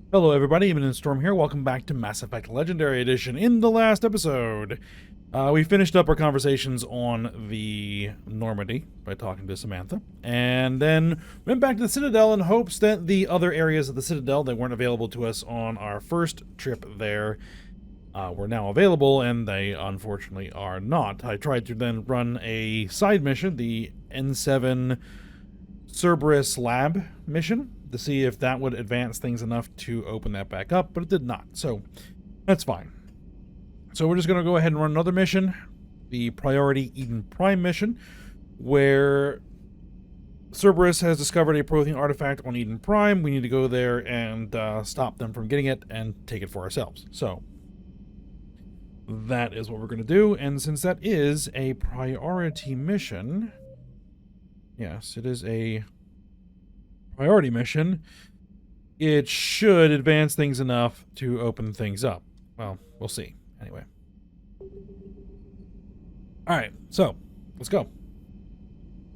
Hello everybody, Imminent Storm here. Welcome back to Mass Effect Legendary Edition. In the last episode, we finished up our conversations on the Normandy by talking to Samantha, and then went back to the Citadel in hopes that the other areas of the Citadel that weren't available to us on our first trip there were now available, and they unfortunately are not. I tried to then run a side mission, the N7 Cerberus Lab mission, to see if that would advance things enough to open that back up, but it did not, so that's fine. So we're just going to go ahead and run another mission, the Priority Eden Prime mission, where Cerberus has discovered a Prothean artifact on Eden Prime. We need to go there and stop them from getting it and take it for ourselves. So that is what we're going to do, and since that is a priority mission, yes, it is a priority mission, it should advance things enough to open things up. Well, we'll see. Anyway. Alright, so, let's go.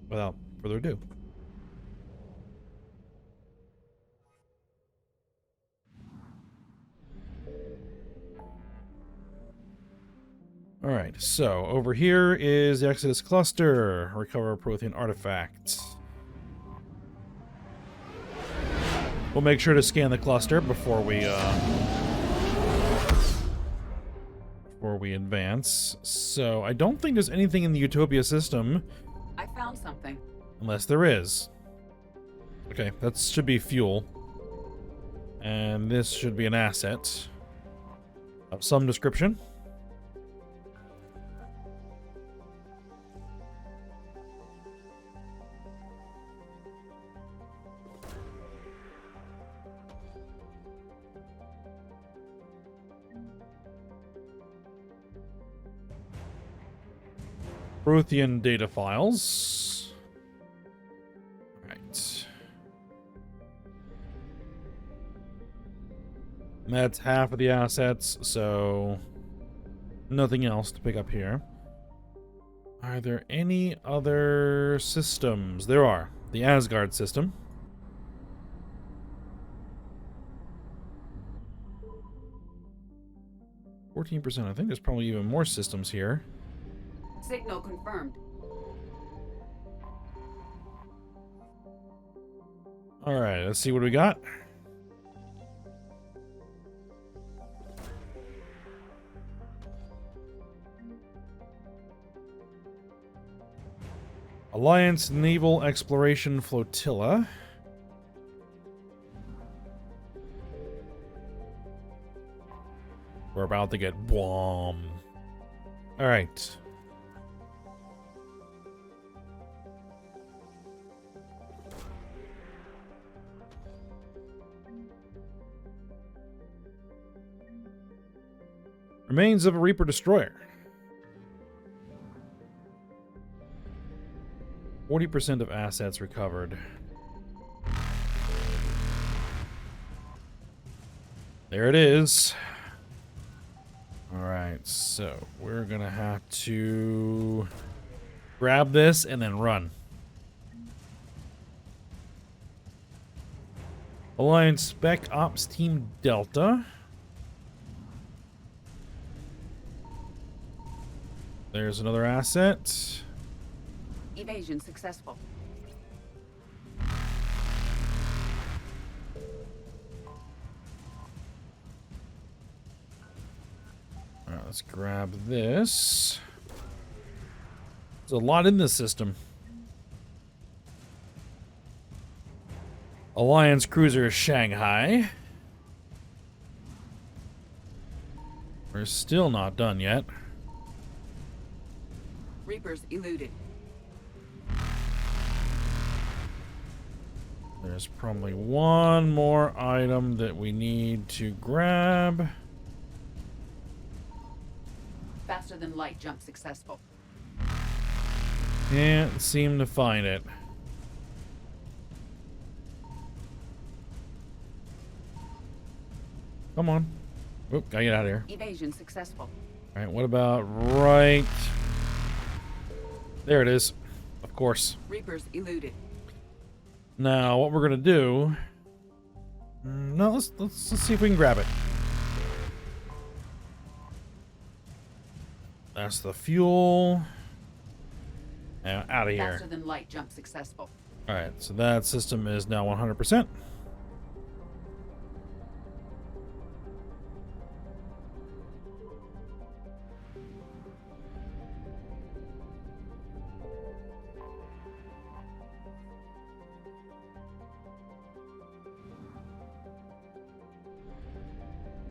Without further ado. Alright, so, over here is the Exodus Cluster. Recover a Prothean artifact. We'll make sure to scan the cluster before we advance. So I don't think there's anything in the Utopia system. I found something. Unless there is. Okay, that should be fuel. And this should be an asset of some description. Prothean data files. Right. That's half of the assets, so nothing else to pick up here. Are there any other systems? There are. The Asgard system. %. I think there's probably even more systems here. Signal confirmed. Alright, let's see what we got. Alliance Naval Exploration Flotilla. We're about to get bombed. Alright. Remains of a Reaper destroyer. 40% of assets recovered. There it is. Alright, so we're gonna have to grab this and then run. Alliance Spec Ops Team Delta. There's another asset. Evasion successful. Alright, let's grab this. There's a lot in this system. Alliance Cruiser Shanghai. We're still not done yet. Reapers eluded. There's probably one more item that we need to grab. Faster than light jump successful. Can't seem to find it. Come on. Oop, gotta get out of here. Evasion successful. Alright, what about right... There it is. Of course. Reapers eluded. Now, what we're going to do No, let's see if we can grab it. That's the fuel. Out of here. Faster than light jump successful. All right, so that system is now 100%.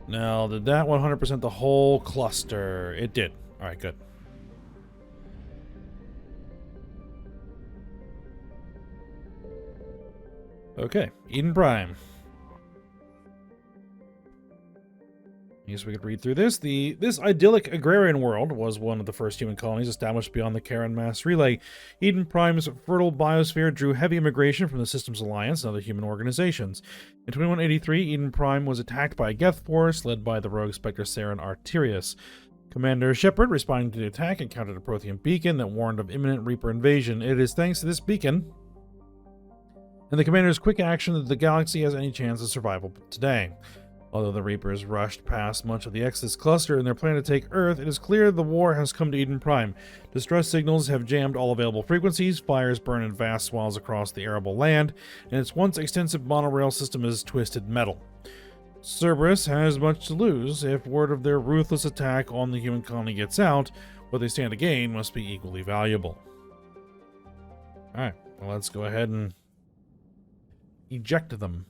Now, did that 100% the whole cluster? It did. All right, good. Okay, Eden Prime. I guess we could read through this. This idyllic agrarian world was one of the first human colonies established beyond the Karen mass relay. Eden Prime's fertile biosphere drew heavy immigration from the Systems Alliance and other human organizations. In 2183, Eden Prime was attacked by a Geth force led by the rogue Spectre Saren Arterius. Commander Shepard, responding to the attack, encountered a Prothean beacon that warned of imminent Reaper invasion. It is thanks to this beacon and the Commander's quick action that the galaxy has any chance of survival today. Although the Reapers rushed past much of the Exodus cluster in their plan to take Earth, it is clear the war has come to Eden Prime. Distress signals have jammed all available frequencies, fires burn in vast swaths across the arable land, and its once extensive monorail system is twisted metal. Cerberus has much to lose. If word of their ruthless attack on the human colony gets out, what they stand to gain must be equally valuable. Alright, well, let's go ahead and eject them.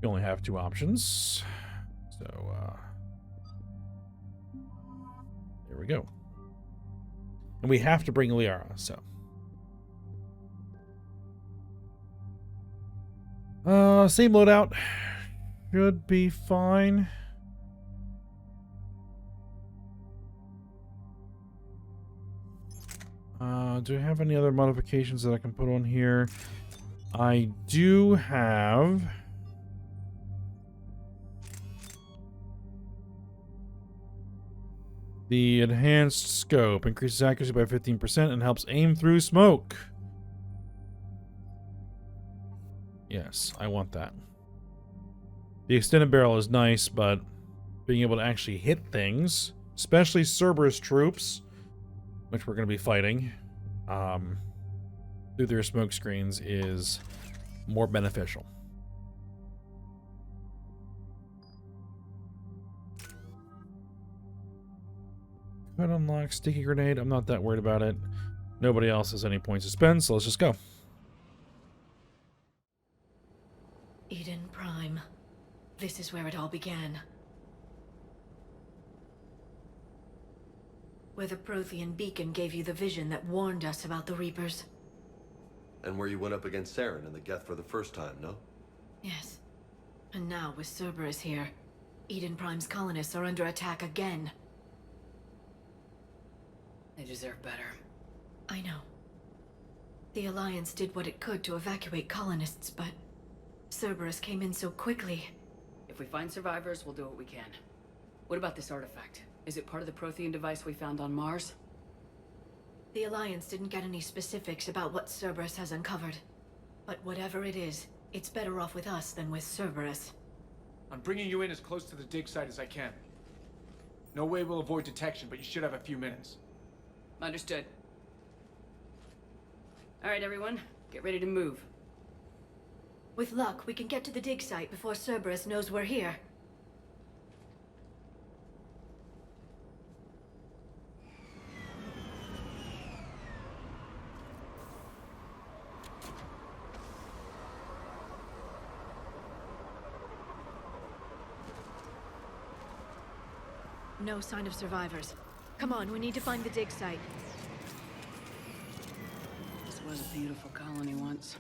You only have two options. So, there we go. And we have to bring Liara, so. Same loadout. Should be fine. Do I have any other modifications that I can put on here? I do have... the enhanced scope increases accuracy by 15% and helps aim through smoke. Yes, I want that. The extended barrel is nice, but being able to actually hit things, especially Cerberus troops, which we're going to be fighting, through their smoke screens is more beneficial. Could unlock sticky grenade. I'm not that worried about it. Nobody else has any points to spend, so let's just go. Eden Prime. This is where it all began. Where the Prothean beacon gave you the vision that warned us about the Reapers. And where you went up against Saren and the Geth for the first time, no? Yes. And now, with Cerberus here, Eden Prime's colonists are under attack again. They deserve better. I know. The Alliance did what it could to evacuate colonists, but Cerberus came in so quickly. If we find survivors, we'll do what we can. What about this artifact? Is it part of the Prothean device we found on Mars? The Alliance didn't get any specifics about what Cerberus has uncovered. But whatever it is, it's better off with us than with Cerberus. I'm bringing you in as close to the dig site as I can. No way we'll avoid detection, but you should have a few minutes. Understood. All right, everyone. Get ready to move. With luck, we can get to the dig site before Cerberus knows we're here. No sign of survivors. Come on, we need to find the dig site. This was a beautiful colony once.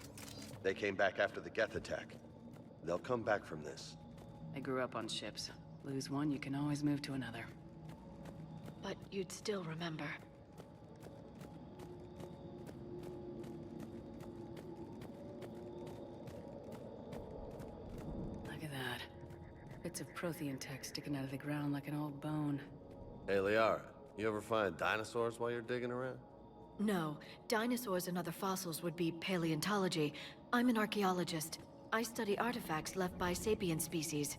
They came back after the Geth attack. They'll come back from this. I grew up on ships. Lose one, you can always move to another. But you'd still remember. Look at that. Bits of Prothean tech sticking out of the ground like an old bone. Hey, Liara, you ever find dinosaurs while you're digging around? No, dinosaurs and other fossils would be paleontology. I'm an archaeologist. I study artifacts left by sapient species.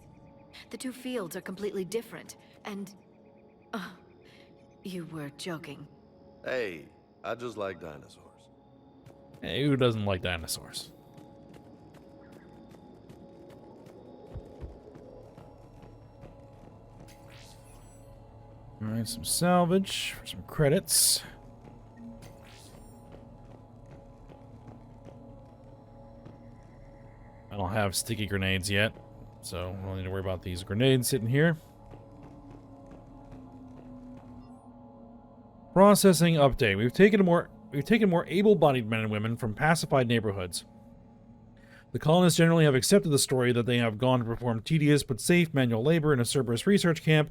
The two fields are completely different, and... you were joking. Hey, I just like dinosaurs. Hey, who doesn't like dinosaurs? Alright, some salvage for some credits. I don't have sticky grenades yet, so we don't need to worry about these grenades sitting here. Processing update. We've taken more able-bodied men and women from pacified neighborhoods. The colonists generally have accepted the story that they have gone to perform tedious but safe manual labor in a Cerberus research camp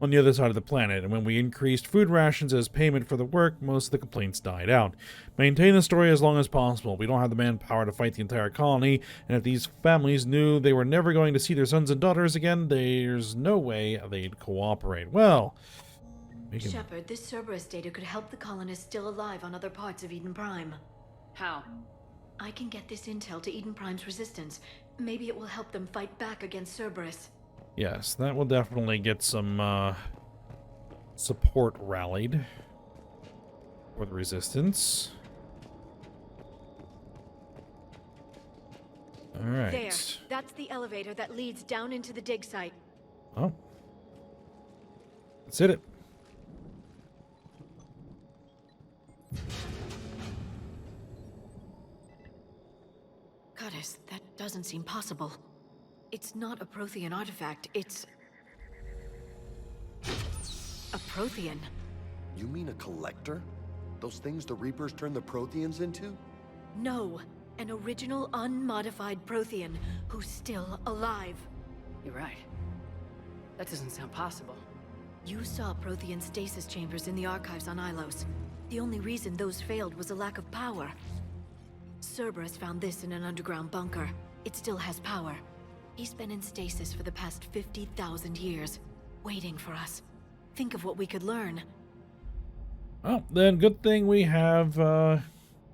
on the other side of the planet, and when we increased food rations as payment for the work, most of the complaints died out. Maintain the story as long as possible. We don't have the manpower to fight the entire colony, and if these families knew they were never going to see their sons and daughters again, there's no way they'd cooperate. Well... Shepard, this Cerberus data could help the colonists still alive on other parts of Eden Prime. How? I can get this intel to Eden Prime's resistance. Maybe it will help them fight back against Cerberus. Yes, that will definitely get some support rallied for the resistance. Alright. There. That's the elevator that leads down into the dig site. Oh. Let's hit it. Goddess, that doesn't seem possible. It's not a Prothean artifact, it's... a Prothean. You mean a collector? Those things the Reapers turn the Protheans into? No, an original unmodified Prothean who's still alive. You're right. That doesn't sound possible. You saw Prothean stasis chambers in the archives on Ilos. The only reason those failed was a lack of power. Cerberus found this in an underground bunker. It still has power. He's been in stasis for the past 50,000 years, waiting for us. Think of what we could learn. Well, then good thing we have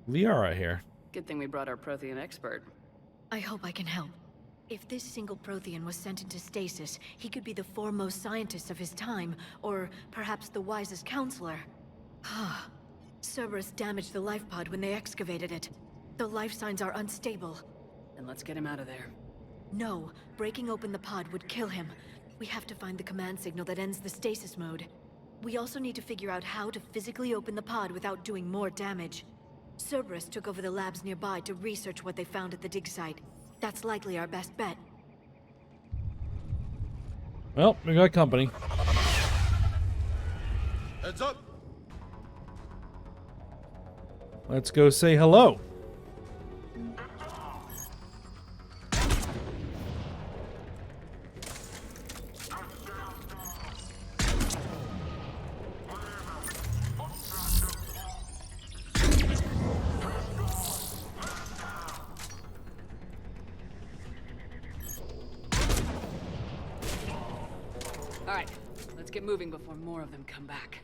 Liara here. Good thing we brought our Prothean expert. I hope I can help. If this single Prothean was sent into stasis, he could be the foremost scientist of his time, or perhaps the wisest counselor. Cerberus damaged the life pod when they excavated it. The life signs are unstable. Then let's get him out of there. No, breaking open the pod would kill him. We have to find the command signal that ends the stasis mode. We also need to figure out how to physically open the pod without doing more damage. Cerberus took over the labs nearby to research what they found at the dig site. That's likely our best bet. Well, we got company. Heads up! Let's go say hello. All right, let's get moving before more of them come back.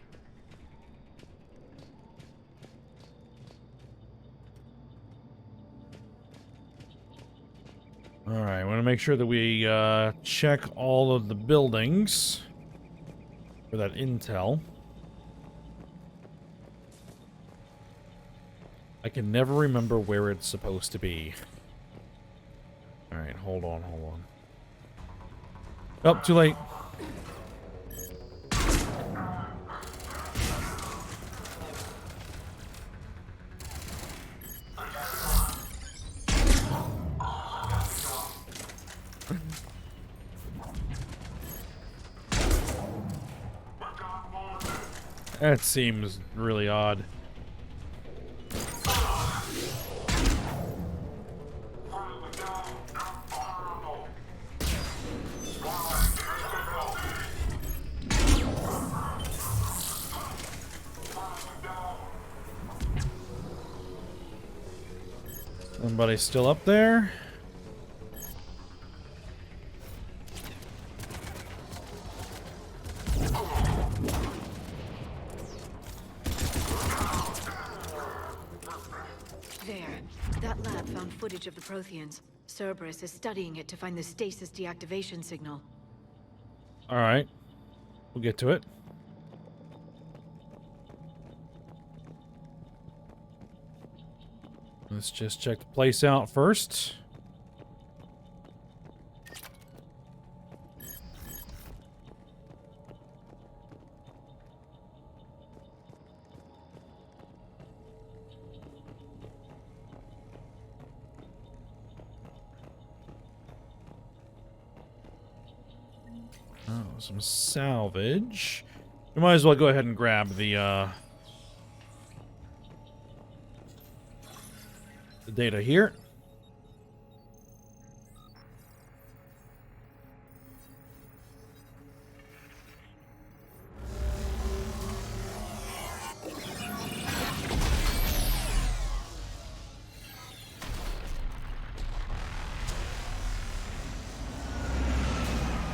Alright, I want to make sure that we check all of the buildings for that intel. I can never remember where it's supposed to be. Alright, hold on. Oh, too late. That seems really odd. Somebody still up there? footage of the Protheans. Cerberus is studying it to find the stasis deactivation signal. Alright. We'll get to it. Let's just check the place out first. Oh, some salvage. We might as well go ahead and grab the data here.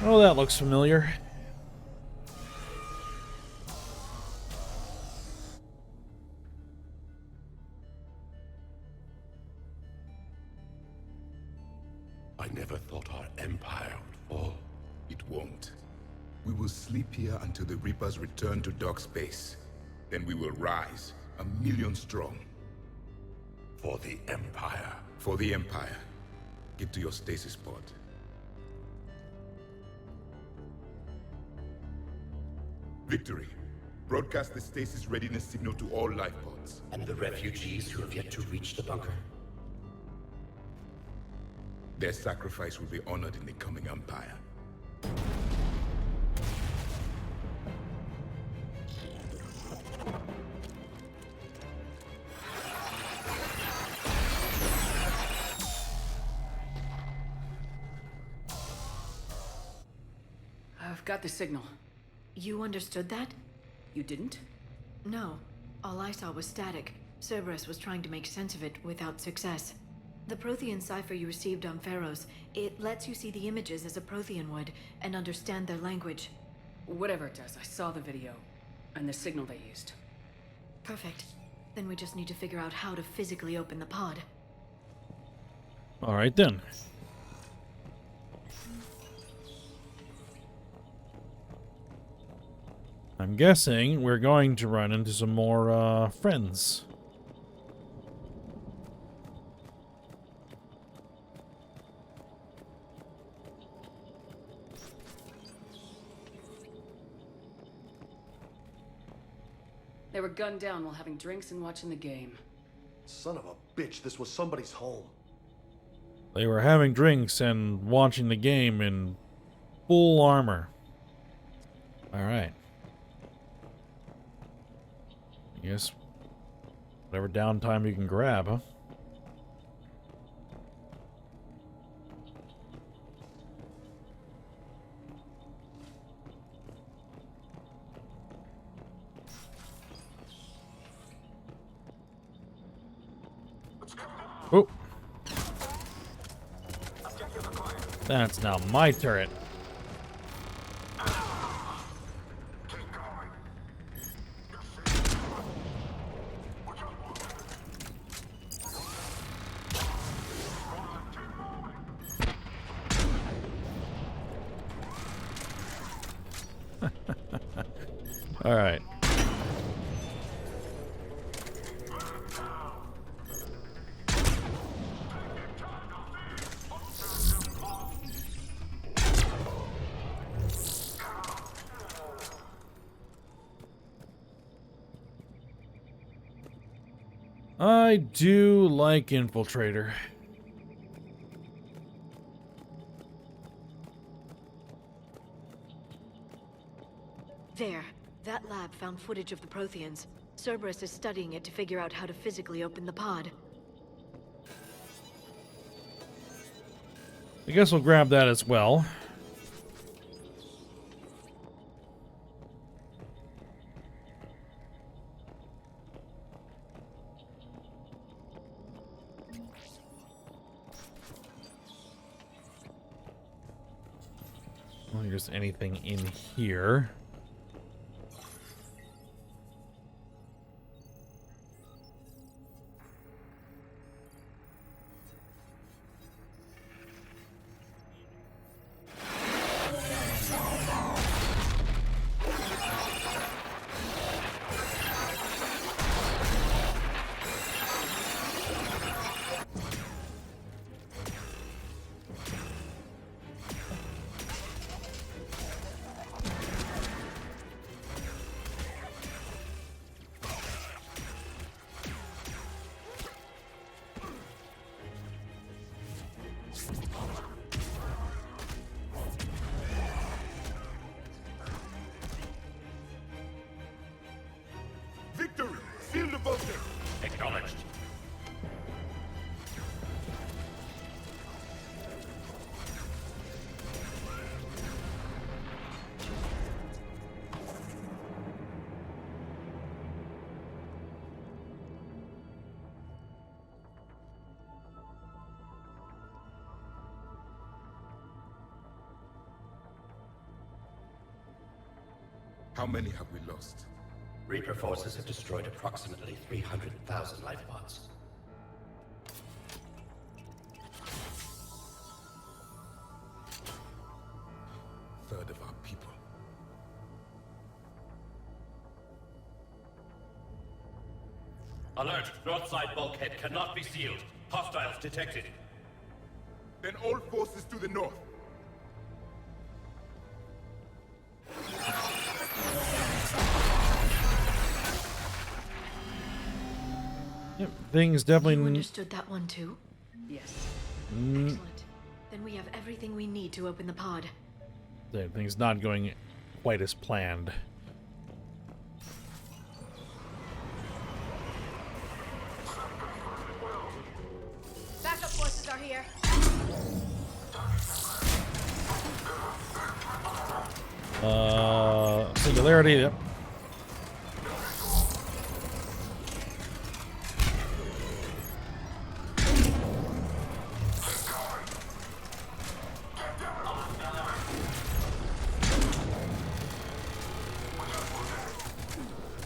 Oh, that looks familiar. I never thought our empire would fall. It won't. We will sleep here until the Reapers return to dark space. Then we will rise, 1,000,000 strong. For the empire. For the Empire. Get to your stasis pod. Victory. Broadcast the stasis readiness signal to all life pods. And the refugees who have yet to reach the bunker? Their sacrifice will be honored in the coming Empire. I've got the signal. You understood that? You didn't? No. All I saw was static. Cerberus was trying to make sense of it without success. The Prothean cipher you received on Pharaohs, it lets you see the images as a Prothean would and understand their language. Whatever it does, I saw the video and the signal they used. Perfect. Then we just need to figure out how to physically open the pod. Alright then. I'm guessing we're going to run into some more friends. They were gunned down while having drinks and watching the game. Son of a bitch, this was somebody's home. They were having drinks and watching the game in full armor. Alright. I guess whatever downtime you can grab, huh? Oh. That's now my turret. All right. I do like Infiltrator. There. That lab found footage of the Protheans. Cerberus is studying it to figure out how to physically open the pod. I guess we'll grab that as well. I don't think there's anything in here. How many have we lost? Reaper forces have destroyed approximately 300,000 life pods. Third of our people. Alert! North side bulkhead cannot be sealed. Hostiles detected. Then all forces to the north. Yep, things definitely. You understood that one too? Yes. Excellent. Then we have everything we need to open the pod. Things not going quite as planned. Backup forces are here. Singularity. Yep.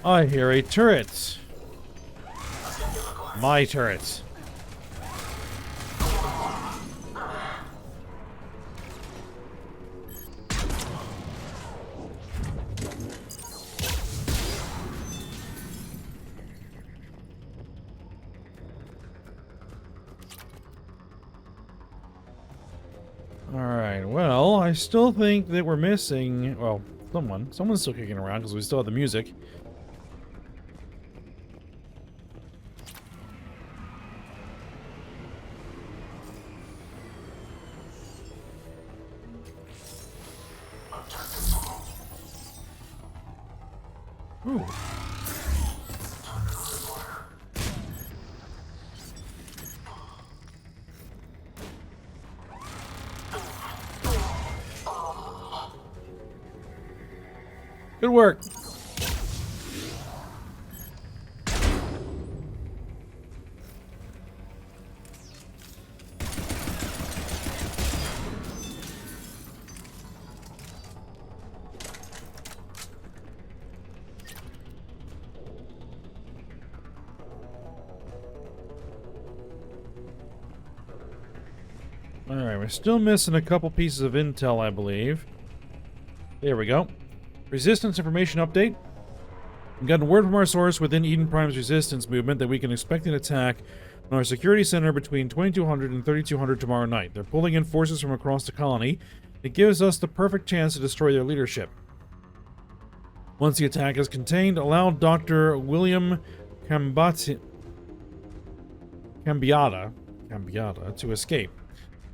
I hear a turret. My turret. Alright, well, I still think that we're missing, well, someone's still kicking around because we still have the music. Ooh. Good work. Alright, we're still missing a couple pieces of intel, I believe. There we go. Resistance information update. We've gotten word from our source within Eden Prime's resistance movement that we can expect an attack on our security center between 2200 and 3200 tomorrow night. They're pulling in forces from across the colony. It gives us the perfect chance to destroy their leadership. Once the attack is contained, allow Dr. William Cambiata to escape.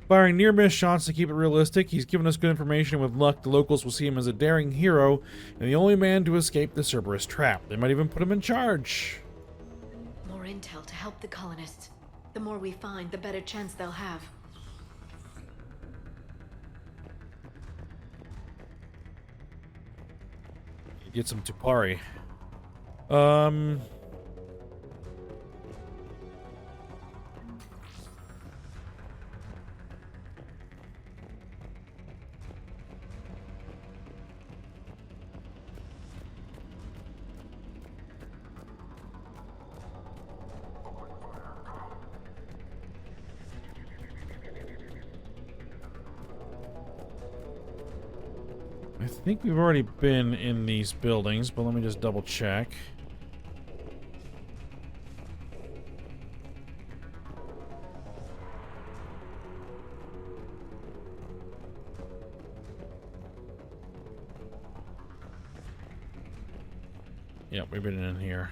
Firing near-miss shots to keep it realistic, he's given us good information. With luck, the locals will see him as a daring hero and the only man to escape the Cerberus trap. They might even put him in charge. More intel to help the colonists. The more we find, the better chance they'll have. Get some Tupari. I think we've already been in these buildings, but let me just double check. Yep, we've been in here.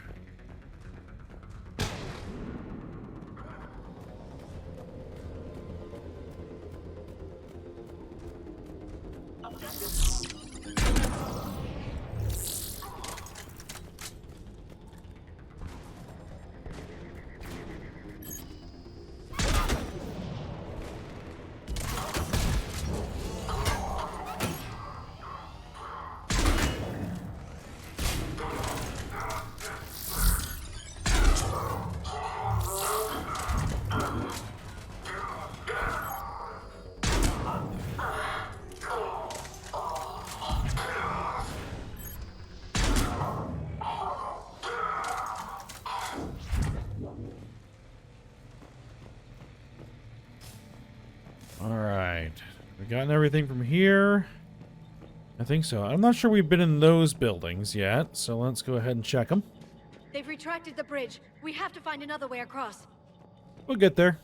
We gotten everything from here? I think so. I'm not sure we've been in those buildings yet, so let's go ahead and check them. They've retracted the bridge. We have to find another way across. We'll get there.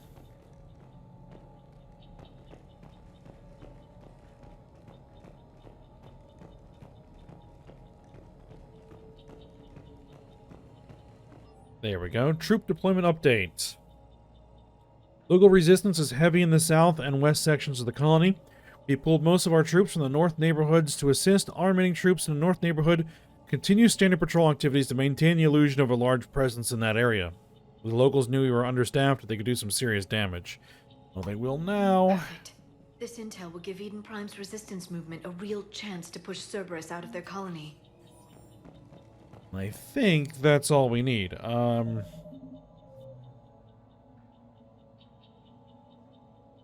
There we go. Troop deployment update. Local resistance is heavy in the south and west sections of the colony. We pulled most of our troops from the north neighborhoods to assist. Our remaining troops in the north neighborhood continue standard patrol activities to maintain the illusion of a large presence in that area. The locals knew we were understaffed, they could do some serious damage. Well, they will now. Perfect. This intel will give Eden Prime's resistance movement a real chance to push Cerberus out of their colony. I think that's all we need.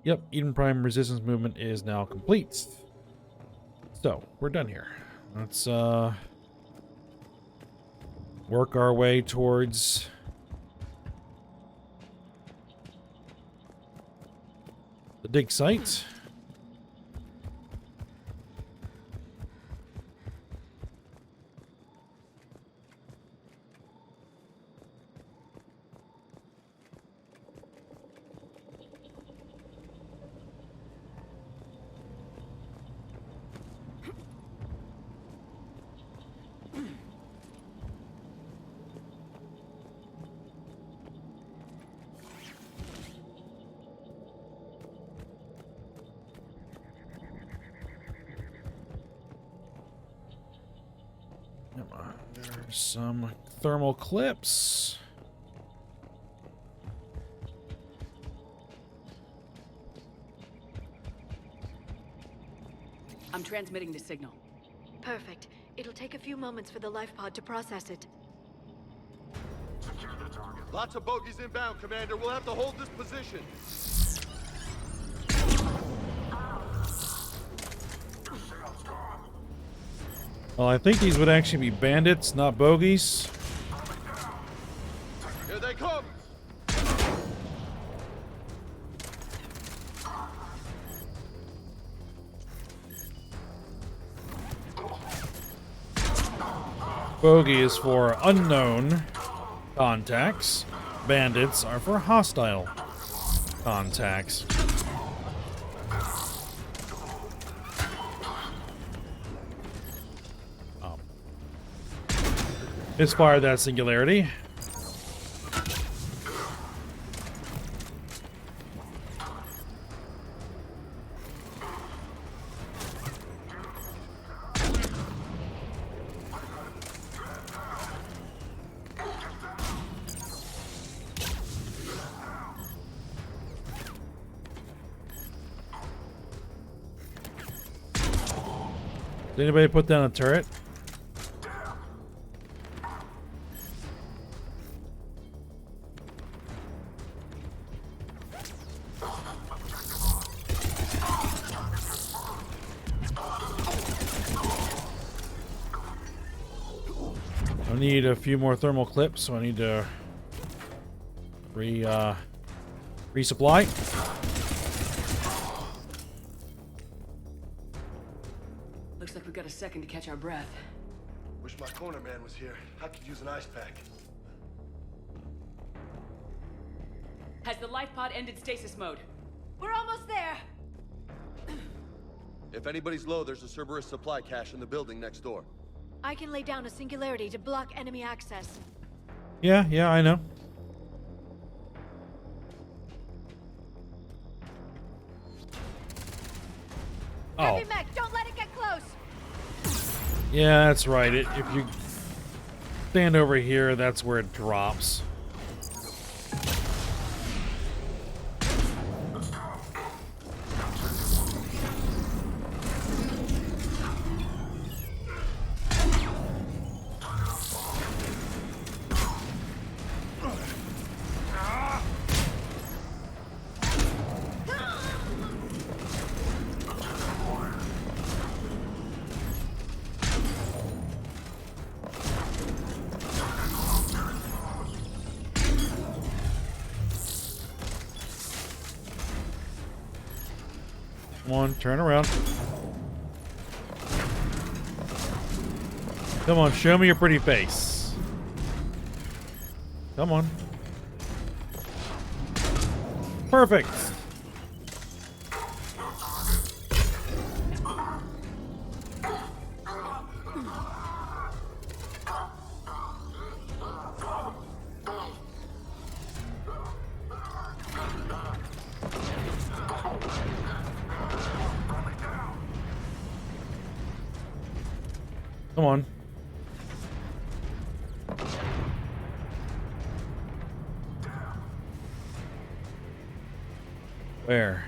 Yep, Eden Prime resistance movement is now complete. So, we're done here. Let's, work our way towards the dig site. There's some thermal clips. I'm transmitting the signal. Perfect. It'll take a few moments for the life pod to process it. Lots of bogeys inbound, Commander. We'll have to hold this position. Well, I think these would actually be bandits, not bogeys. Here they come! Bogey is for unknown contacts. Bandits are for hostile contacts. Misfired that singularity. Did anybody put down a turret? I need a few more thermal clips, so I need to resupply. Looks like we got a second to catch our breath. Wish my corner man was here. I could use an ice pack. Has the life pod ended stasis mode? We're almost there! If anybody's low, there's a Cerberus supply cache in the building next door. I can lay down a singularity to block enemy access. Yeah, I know. Heavy mech, don't let it get close! Yeah, that's right. If you stand over here, that's where it drops. Come on, turn around. Come on, show me your pretty face. Come on. Perfect. Come on. Where?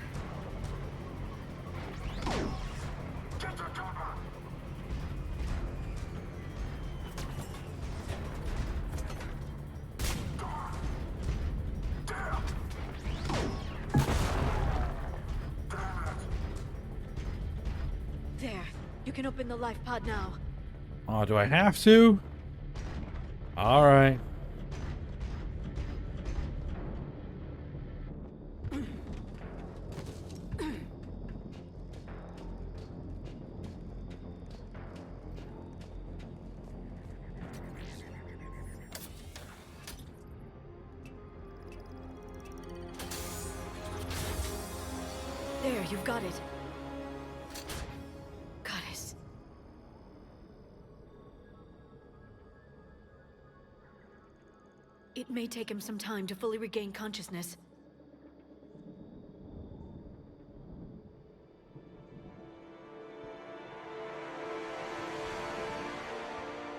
There. You can open the life pod now. Oh, do I have to? All right. There, you've got it. Goddess. It may take him some time to fully regain consciousness.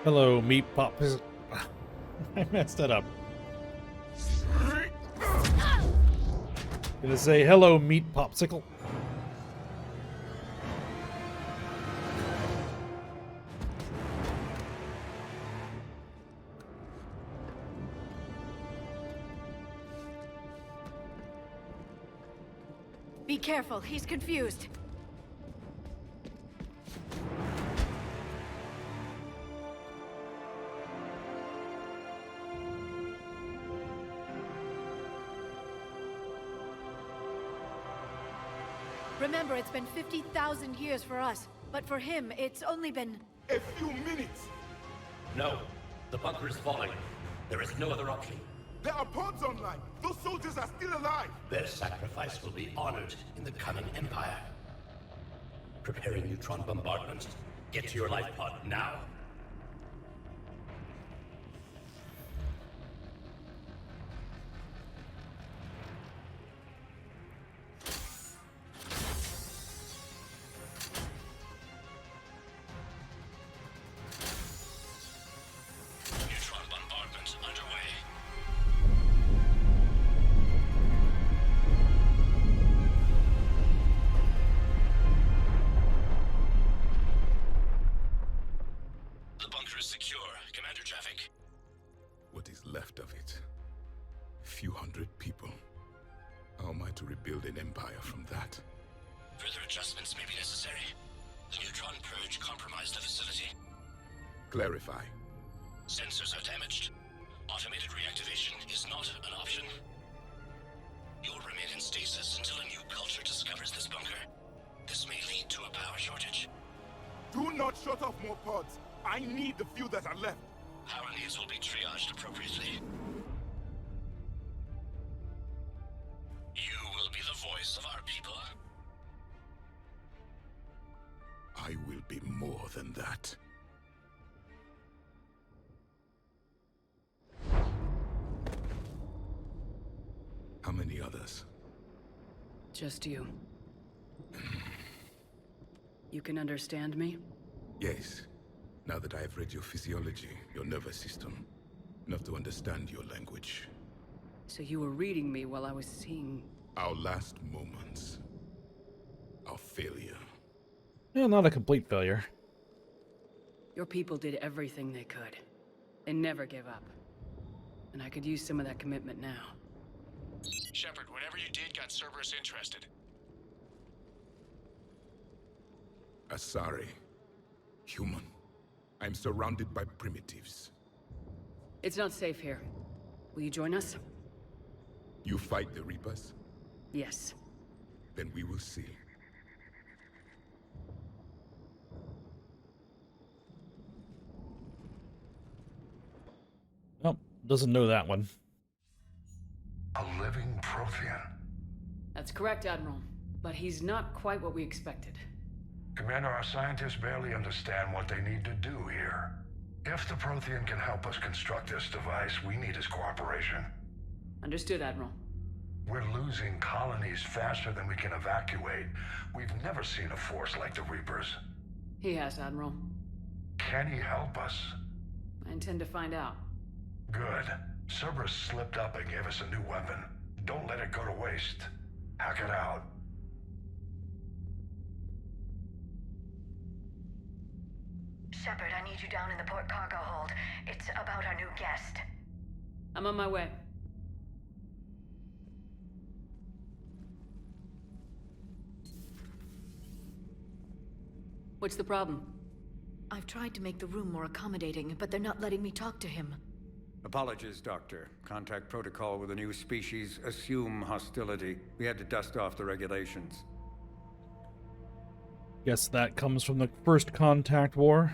Hello, meat pop. I messed that up. Gonna say hello, meat popsicle. Be careful, he's confused. Remember, it's been 50,000 years for us, but for him, it's only been... A few minutes! No. The bunker is falling. There is no other option. There are pods online! Those soldiers are still alive! Their sacrifice will be honored in the coming Empire. Preparing neutron bombardment. Get to your life pod now. Neutron bombardment underway. The bunker is secure. Commander Traffic. What is left of it? A few hundred people. How am I to rebuild an empire from that? Further adjustments may be necessary. The neutron purge compromised the facility. Clarify. Sensors are damaged. Automated reactivation is not an option. You'll remain in stasis until a new culture discovers this bunker. This may lead to a power shortage. Do not shut off more pods! I need the few that are left! Power needs will be triaged appropriately. You will be the voice of our people. I will be more than that. How many others? Just you. You can understand me? Yes. Now that I have read your physiology, your nervous system, enough to understand your language. So you were reading me while I was seeing... Our last moments. Our failure. Well, not a complete failure. Your people did everything they could. They never gave up. And I could use some of that commitment now. Shepard, whatever you did got Cerberus interested. Asari. Human. I'm surrounded by primitives. It's not safe here. Will you join us? You fight the Reapers? Yes. Then we will see. Doesn't know that one. A living Prothean. That's correct, Admiral. But he's not quite what we expected. Commander, our scientists barely understand what they need to do here. If the Prothean can help us construct this device, we need his cooperation. Understood, Admiral. We're losing colonies faster than we can evacuate. We've never seen a force like the Reapers. He has, Admiral. Can he help us? I intend to find out. Good. Cerberus slipped up and gave us a new weapon. Don't let it go to waste. Hack it out. Shepard, I need you down in the port cargo hold. It's about our new guest. I'm on my way. What's the problem? I've tried to make the room more accommodating, but they're not letting me talk to him. Apologies, Doctor. Contact protocol with a new species. Assume hostility. We had to dust off the regulations. Guess that comes from the first contact war.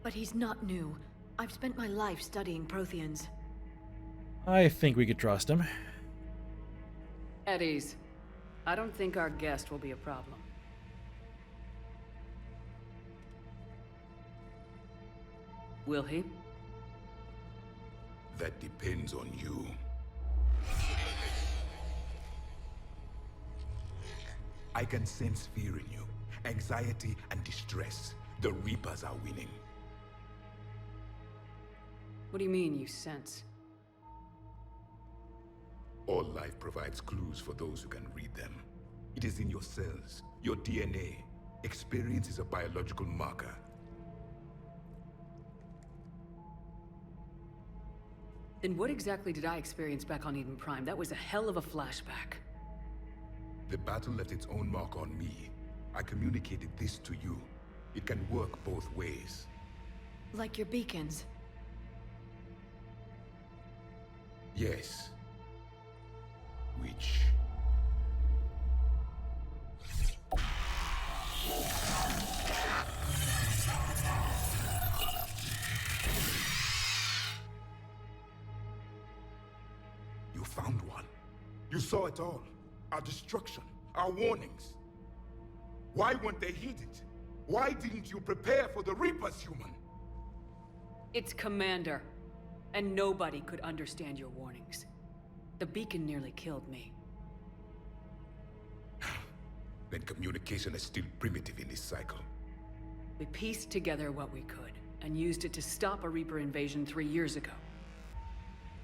But he's not new. I've spent my life studying Protheans. I think we could trust him. At ease. I don't think our guest will be a problem. Will he? That depends on you. I can sense fear in you, anxiety and distress. The Reapers are winning. What do you mean, you sense? All life provides clues for those who can read them. It is in your cells, your DNA. Experience is a biological marker. Then what exactly did I experience back on Eden Prime? That was a hell of a flashback. The battle left its own mark on me. I communicated this to you. It can work both ways. Like your beacons. Yes. Which... You found one. You saw it all. Our destruction, our warnings. Why weren't they heeded? Why didn't you prepare for the Reapers, human? It's Commander. And nobody could understand your warnings. The beacon nearly killed me. Then communication is still primitive in this cycle. We pieced together what we could, and used it to stop a Reaper invasion 3 years ago.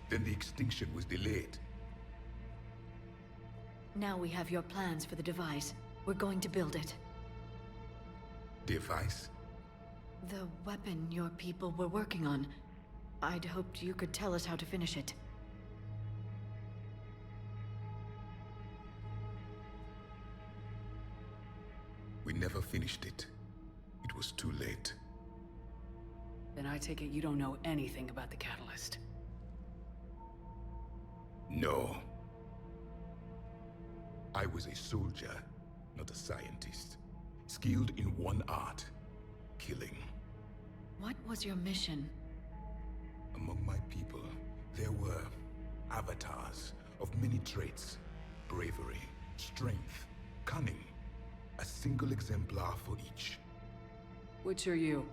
Then the extinction was delayed. Now we have your plans for the device. We're going to build it. Device? The weapon your people were working on. I'd hoped you could tell us how to finish it. We never finished it. It was too late. Then I take it you don't know anything about the catalyst. No. I was a soldier, not a scientist. Skilled in one art, killing. What was your mission? Among my people, there were avatars of many traits. Bravery, strength, cunning. A single exemplar for each. Which are you?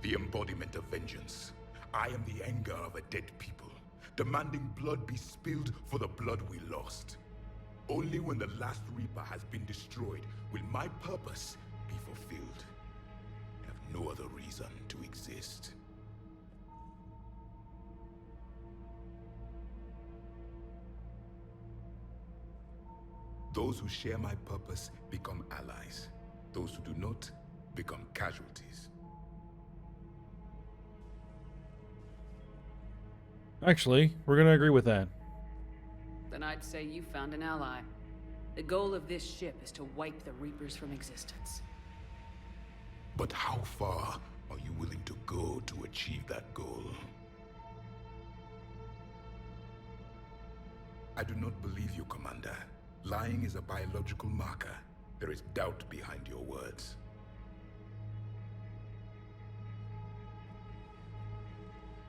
The embodiment of vengeance. I am the anger of a dead people, demanding blood be spilled for the blood we lost. Only when the last Reaper has been destroyed will my purpose be fulfilled. I have no other reason to exist. Those who share my purpose become allies. Those who do not become casualties. Actually, we're gonna agree with that. Then I'd say you found an ally. The goal of this ship is to wipe the Reapers from existence. But how far are you willing to go to achieve that goal? I do not believe you, Commander. Lying is a biological marker. There is doubt behind your words.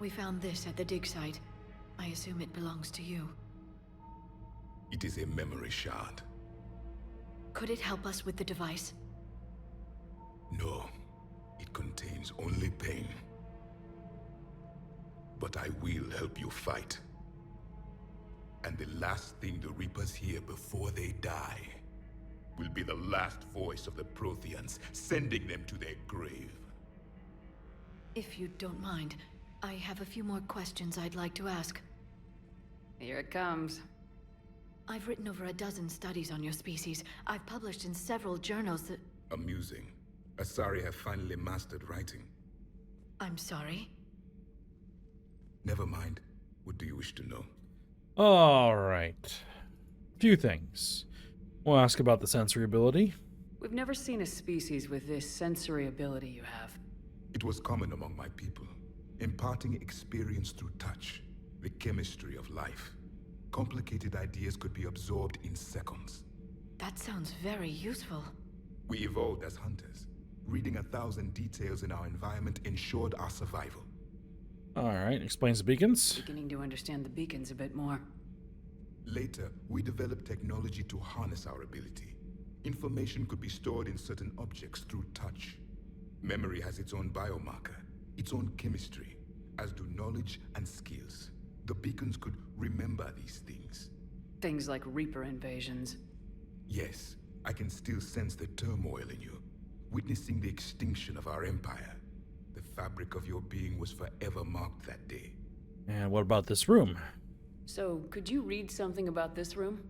We found this at the dig site. I assume it belongs to you. It is a memory shard. Could it help us with the device? No, it contains only pain. But I will help you fight. And the last thing the Reapers hear before they die will be the last voice of the Protheans, sending them to their grave. If you don't mind, I have a few more questions I'd like to ask. Here it comes. I've written over a dozen studies on your species. I've published in several journals that... Amusing. Asari have finally mastered writing. I'm sorry? Never mind. What do you wish to know? All right. Few things. We'll ask about the sensory ability. We've never seen a species with this sensory ability you have. It was common among my people, imparting experience through touch, the chemistry of life. Complicated ideas could be absorbed in seconds. That sounds very useful. We evolved as hunters. Reading 1,000 details in our environment ensured our survival. All right, explains the beacons. Beginning to understand the beacons a bit more. Later, we developed technology to harness our ability. Information could be stored in certain objects through touch. Memory has its own biomarker, its own chemistry, as do knowledge and skills. The beacons could remember these things. Things like Reaper invasions. Yes, I can still sense the turmoil in you, witnessing the extinction of our empire. The fabric of your being was forever marked that day. And what about this room? So, could you read something about this room?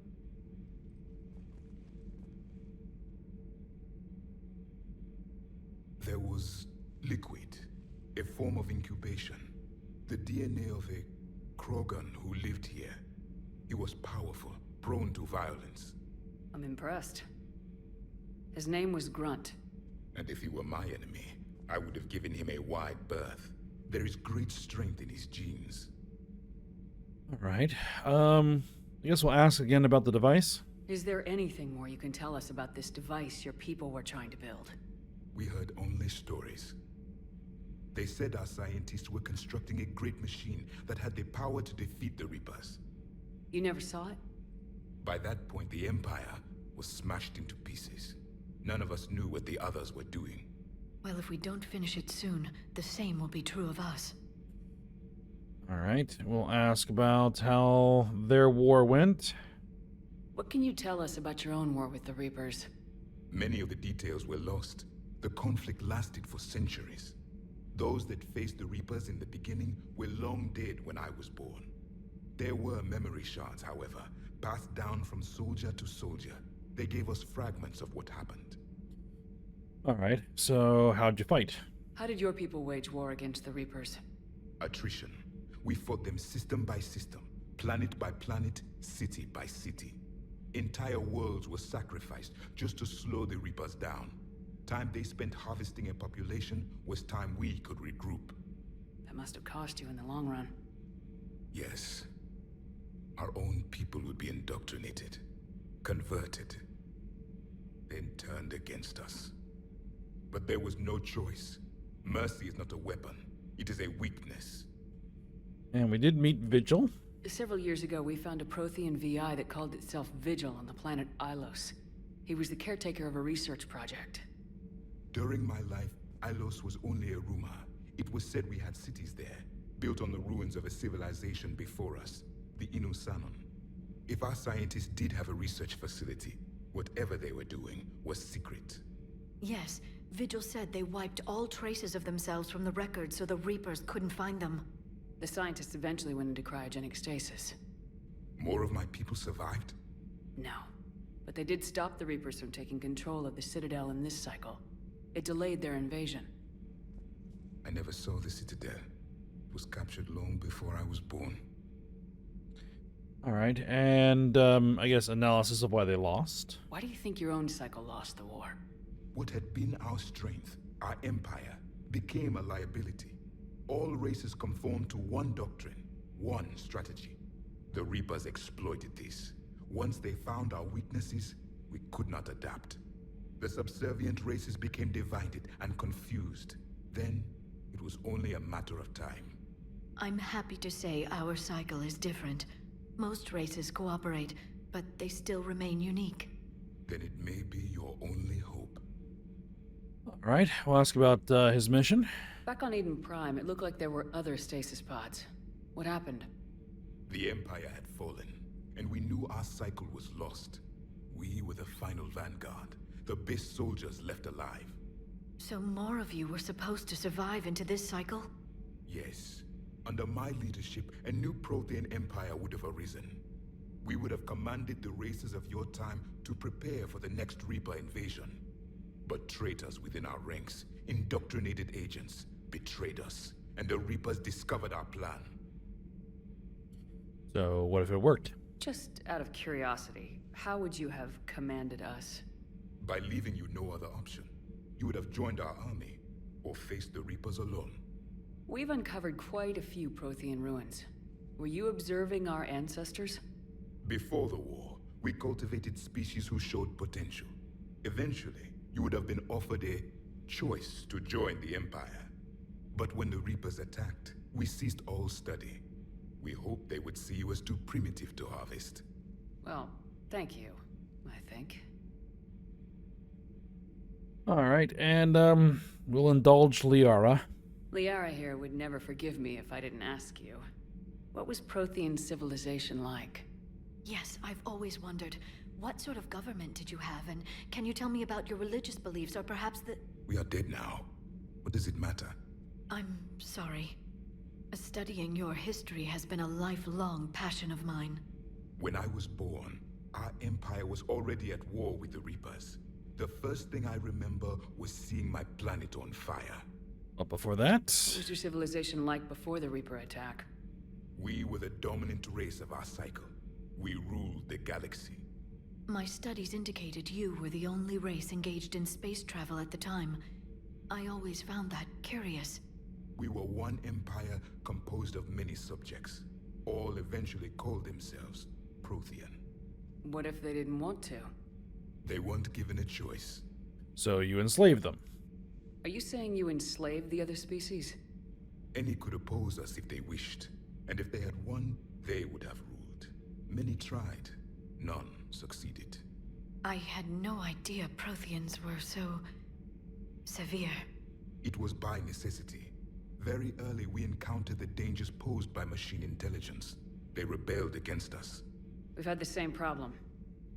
There was liquid, a form of incubation. The DNA of a Krogan who lived here. He was powerful, prone to violence. I'm impressed. His name was Grunt. And if he were my enemy, I would have given him a wide berth. There is great strength in his genes. All right. I guess we'll ask again about the device. Is there anything more you can tell us about this device your people were trying to build? We heard only stories. They said our scientists were constructing a great machine that had the power to defeat the Reapers. You never saw it? By that point, the Empire was smashed into pieces. None of us knew what the others were doing. Well, if we don't finish it soon, the same will be true of us. All right. We'll ask about how their war went. What can you tell us about your own war with the Reapers? Many of the details were lost. The conflict lasted for centuries. Those that faced the Reapers in the beginning were long dead when I was born. There were memory shards, however, passed down from soldier to soldier. They gave us fragments of what happened. All right. So how'd you fight? How did your people wage war against the Reapers? Attrition. We fought them system by system, planet by planet, city by city. Entire worlds were sacrificed just to slow the Reapers down. Time they spent harvesting a population was time we could regroup. That must have cost you in the long run. Yes. Our own people would be indoctrinated, converted, then turned against us. But there was no choice. Mercy is not a weapon. It is a weakness. And we did meet Vigil. Several years ago, we found a Prothean VI that called itself Vigil on the planet Ilos. He was the caretaker of a research project. During my life, Ilos was only a rumor. It was said we had cities there, built on the ruins of a civilization before us, the Inusanon. If our scientists did have a research facility, whatever they were doing was secret. Yes, Vigil said they wiped all traces of themselves from the records so the Reapers couldn't find them. The scientists eventually went into cryogenic stasis. More of my people survived? No. But they did stop the Reapers from taking control of the Citadel in this cycle. It delayed their invasion. I never saw the Citadel. It was captured long before I was born. All right. And I guess analysis of why they lost. Why do you think your own cycle lost the war? What had been our strength, our empire, became a liability. All races conformed to one doctrine, one strategy. The Reapers exploited this. Once they found our weaknesses, we could not adapt. The subservient races became divided and confused. Then, it was only a matter of time. I'm happy to say our cycle is different. Most races cooperate, but they still remain unique. Then it may be your only hope. All right, we'll ask about his mission. Back on Eden Prime, it looked like there were other stasis pods. What happened? The Empire had fallen, and we knew our cycle was lost. We were the final vanguard, the best soldiers left alive. So more of you were supposed to survive into this cycle? Yes. Under my leadership, a new Prothean empire would have arisen. We would have commanded the races of your time to prepare for the next Reaper invasion. But traitors within our ranks, indoctrinated agents, betrayed us, and the Reapers discovered our plan. So what if it worked? Just out of curiosity, how would you have commanded us? By leaving you no other option. You would have joined our army, or faced the Reapers alone. We've uncovered quite a few Prothean ruins. Were you observing our ancestors? Before the war, we cultivated species who showed potential. Eventually, you would have been offered a choice to join the Empire. But when the Reapers attacked, we ceased all study. We hoped they would see you as too primitive to harvest. Well, thank you, I think. All right, and we'll indulge Liara. Liara here would never forgive me if I didn't ask you. What was Prothean civilization like? Yes, I've always wondered. What sort of government did you have, and can you tell me about your religious beliefs, or perhaps the... We are dead now. What does it matter? I'm sorry. Studying your history has been a lifelong passion of mine. When I was born, our empire was already at war with the Reapers. The first thing I remember was seeing my planet on fire. But before that... What was your civilization like before the Reaper attack? We were the dominant race of our cycle. We ruled the galaxy. My studies indicated you were the only race engaged in space travel at the time. I always found that curious. We were one empire composed of many subjects. All eventually called themselves Prothean. What if they didn't want to? They weren't given a choice. So you enslaved them. Are you saying you enslaved the other species? Any could oppose us if they wished. And if they had won, they would have ruled. Many tried. None succeeded. I had no idea Protheans were so... severe. It was by necessity. Very early we encountered the dangers posed by machine intelligence. They rebelled against us. We've had the same problem.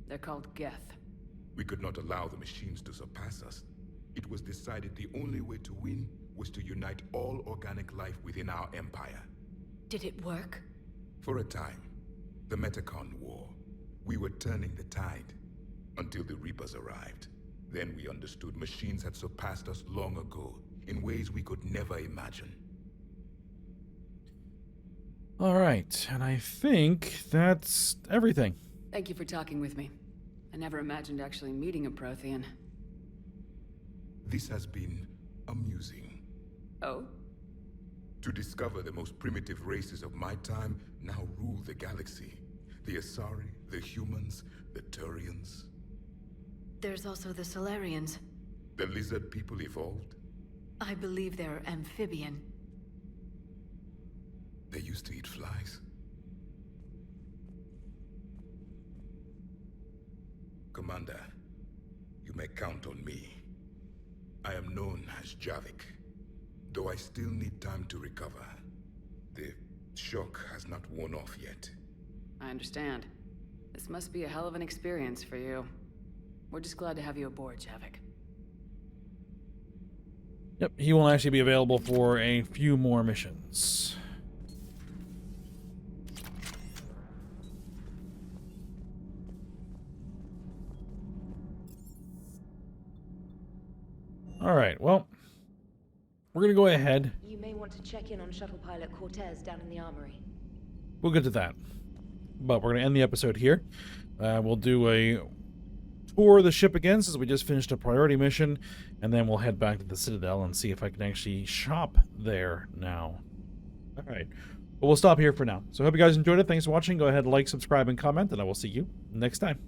They're called Geth. We could not allow the machines to surpass us. It was decided the only way to win was to unite all organic life within our empire. Did it work? For a time. The Metacon War. We were turning the tide. Until the Reapers arrived. Then we understood machines had surpassed us long ago, in ways we could never imagine. All right, and I think that's everything. Thank you for talking with me. I never imagined actually meeting a Prothean. This has been amusing. Oh? To discover the most primitive races of my time now rule the galaxy. The Asari, the humans, the Turians. There's also the Solarians. The lizard people evolved? I believe they're amphibian. They used to eat flies. Commander, you may count on me. I am known as Javik, though I still need time to recover. The shock has not worn off yet. I understand. This must be a hell of an experience for you. We're just glad to have you aboard, Javik. Yep, he will actually be available for a few more missions. Alright, well, we're going to go ahead. You may want to check in on Shuttle Pilot Cortez down in the armory. We'll get to that. But we're going to end the episode here. We'll do a tour of the ship again since we just finished a priority mission. And then we'll head back to the Citadel and see if I can actually shop there now. Alright, but we'll stop here for now. So I hope you guys enjoyed it. Thanks for watching. Go ahead, like, subscribe, and comment. And I will see you next time.